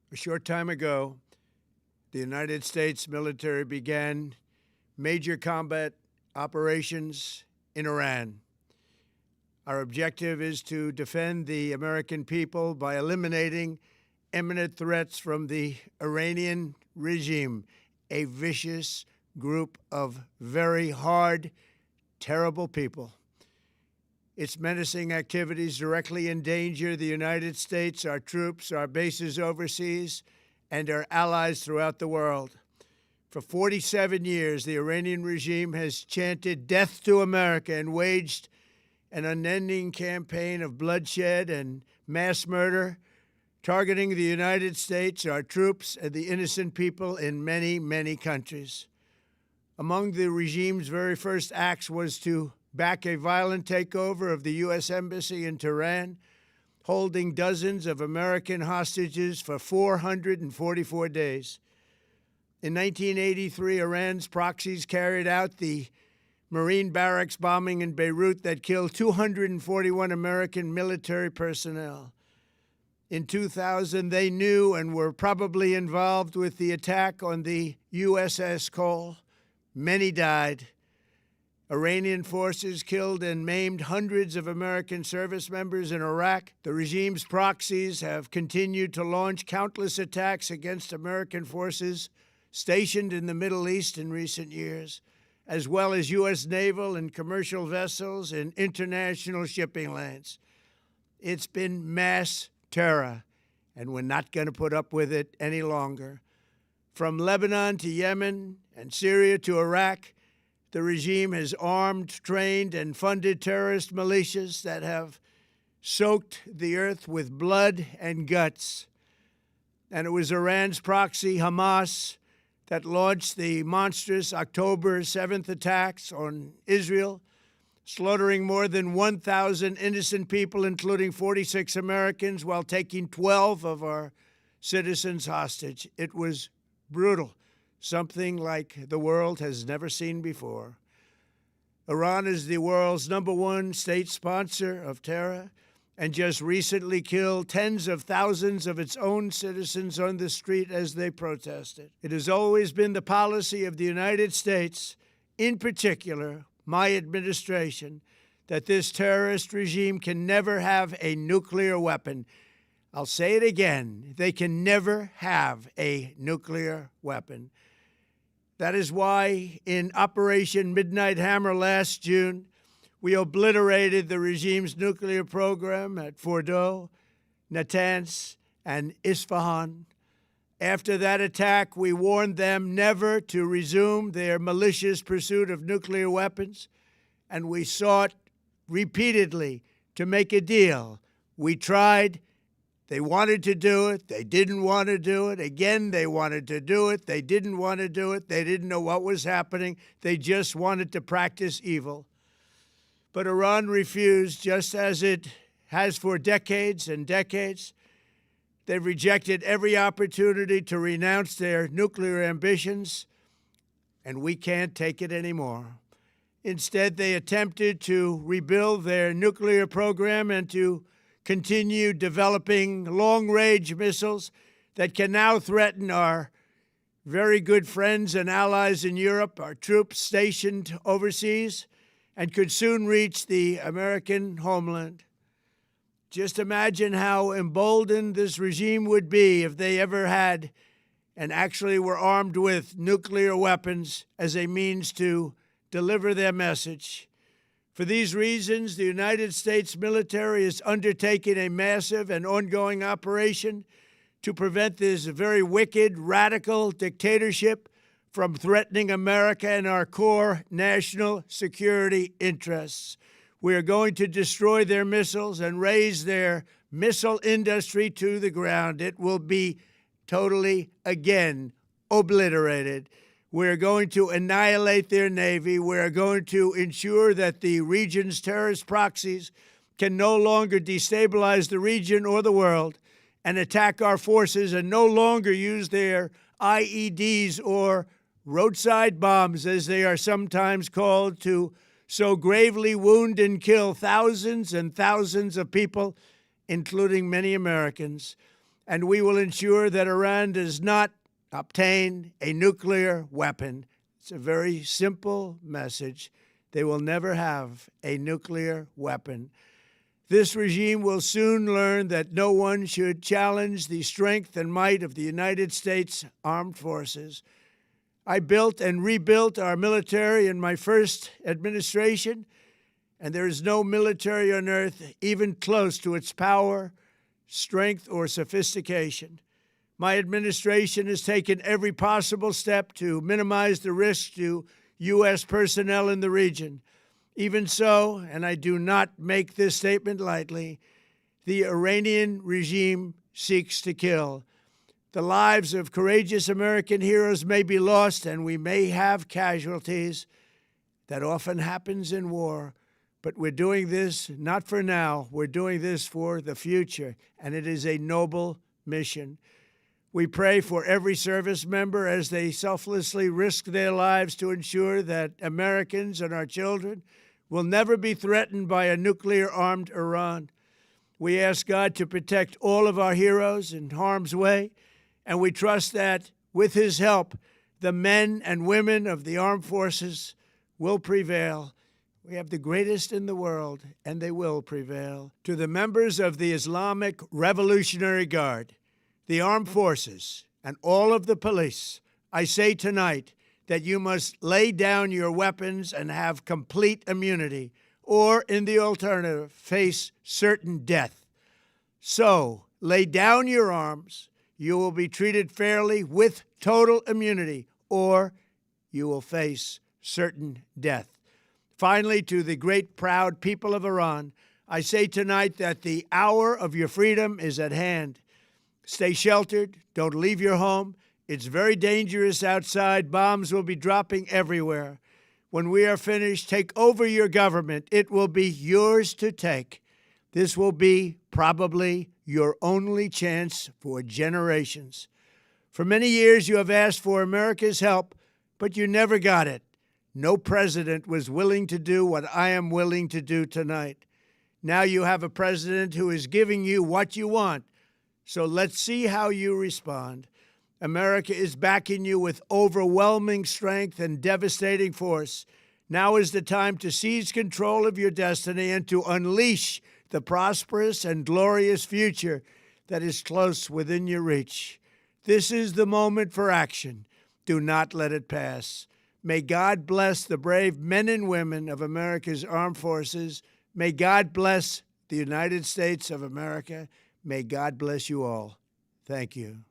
A short time ago, the United States military began major combat operations in Iran. Our objective is to defend the American people by eliminating imminent threats from the Iranian regime, a vicious group of very hard, terrible people. Its menacing activities directly endanger the United States, our troops, our bases overseas, and our allies throughout the world. For 47 years, the Iranian regime has chanted death to America and waged an unending campaign of bloodshed and mass murder, targeting the United States, our troops, and the innocent people in many, many countries. Among the regime's very first acts was to back a violent takeover of the U.S. Embassy in Tehran, holding dozens of American hostages for 444 days. In 1983, Iran's proxies carried out the Marine barracks bombing in Beirut that killed 241 American military personnel. In 2000, they knew and were probably involved with the attack on the USS Cole. Many died. Iranian forces killed and maimed hundreds of American service members in Iraq. The regime's proxies have continued to launch countless attacks against American forces stationed in the Middle East in recent years, as well as U.S. naval and commercial vessels in international shipping lanes. It's been mass terror, and we're not going to put up with it any longer. From Lebanon to Yemen and Syria to Iraq, the regime has armed, trained, and funded terrorist militias that have soaked the earth with blood and guts. And it was Iran's proxy, Hamas, that launched the monstrous October 7th attacks on Israel, slaughtering more than 1,000 innocent people, including 46 Americans, while taking 12 of our citizens hostage. It was brutal, something like the world has never seen before. Iran is the world's #1 state sponsor of terror and just recently killed tens of thousands of its own citizens on the street as they protested. It has always been the policy of the United States, in particular, my administration, that this terrorist regime can never have a nuclear weapon. I'll say it again, they can never have a nuclear weapon. That is why in Operation Midnight Hammer last June, we obliterated the regime's nuclear program at Fordow, Natanz, and Isfahan. After that attack, we warned them never to resume their malicious pursuit of nuclear weapons, and we sought repeatedly to make a deal. We tried. They wanted to do it. They didn't want to do it. Again, they wanted to do it. They didn't want to do it. They didn't know what was happening. They just wanted to practice evil. But Iran refused, just as it has for decades and decades. They've rejected every opportunity to renounce their nuclear ambitions, and we can't take it anymore. Instead, they attempted to rebuild their nuclear program and to continue developing long-range missiles that can now threaten our very good friends and allies in Europe, our troops stationed overseas, and could soon reach the American homeland. Just imagine how emboldened this regime would be if they ever had and actually were armed with nuclear weapons as a means to deliver their message. For these reasons, the United States military is undertaking a massive and ongoing operation to prevent this very wicked, radical dictatorship from threatening America and our core national security interests. We are going to destroy their missiles and raise their missile industry to the ground. It will be totally, again, obliterated. We're going to annihilate their Navy. We're going to ensure that the region's terrorist proxies can no longer destabilize the region or the world and attack our forces and no longer use their IEDs or roadside bombs, as they are sometimes called, to so gravely wound and kill thousands and thousands of people, including many Americans. and we will ensure that Iran does not obtain a nuclear weapon. It's a very simple message. They will never have a nuclear weapon. This regime will soon learn that no one should challenge the strength and might of the United States Armed Forces. I built and rebuilt our military in my first administration, and there is no military on earth even close to its power, strength, or sophistication. My administration has taken every possible step to minimize the risk to U.S. personnel in the region. Even so, and I do not make this statement lightly, the Iranian regime seeks to kill. The lives of courageous American heroes may be lost, and we may have casualties. That often happens in war. But we're doing this not for now. We're doing this for the future, and it is a noble mission. We pray for every service member as they selflessly risk their lives to ensure that Americans and our children will never be threatened by a nuclear-armed Iran. We ask God to protect all of our heroes in harm's way, and we trust that, with His help, the men and women of the armed forces will prevail. We have the greatest in the world, and they will prevail. To the members of the Islamic Revolutionary Guard, the armed forces, and all of the police, I say tonight that you must lay down your weapons and have complete immunity, or, in the alternative, face certain death. So, lay down your arms. You will be treated fairly with total immunity, or you will face certain death. Finally, to the great, proud people of Iran, I say tonight that the hour of your freedom is at hand. Stay sheltered. Don't leave your home. It's very dangerous outside. Bombs will be dropping everywhere. When we are finished, take over your government. It will be yours to take. This will be probably your only chance for generations. For many years, you have asked for America's help, but you never got it. No president was willing to do what I am willing to do tonight. Now you have a president who is giving you what you want. So let's see how you respond. America is backing you with overwhelming strength and devastating force. Now is the time to seize control of your destiny and to unleash the prosperous and glorious future that is close within your reach. This is the moment for action. Do not let it pass. May God bless the brave men and women of America's armed forces. May God bless the United States of America. May God bless you all. Thank you.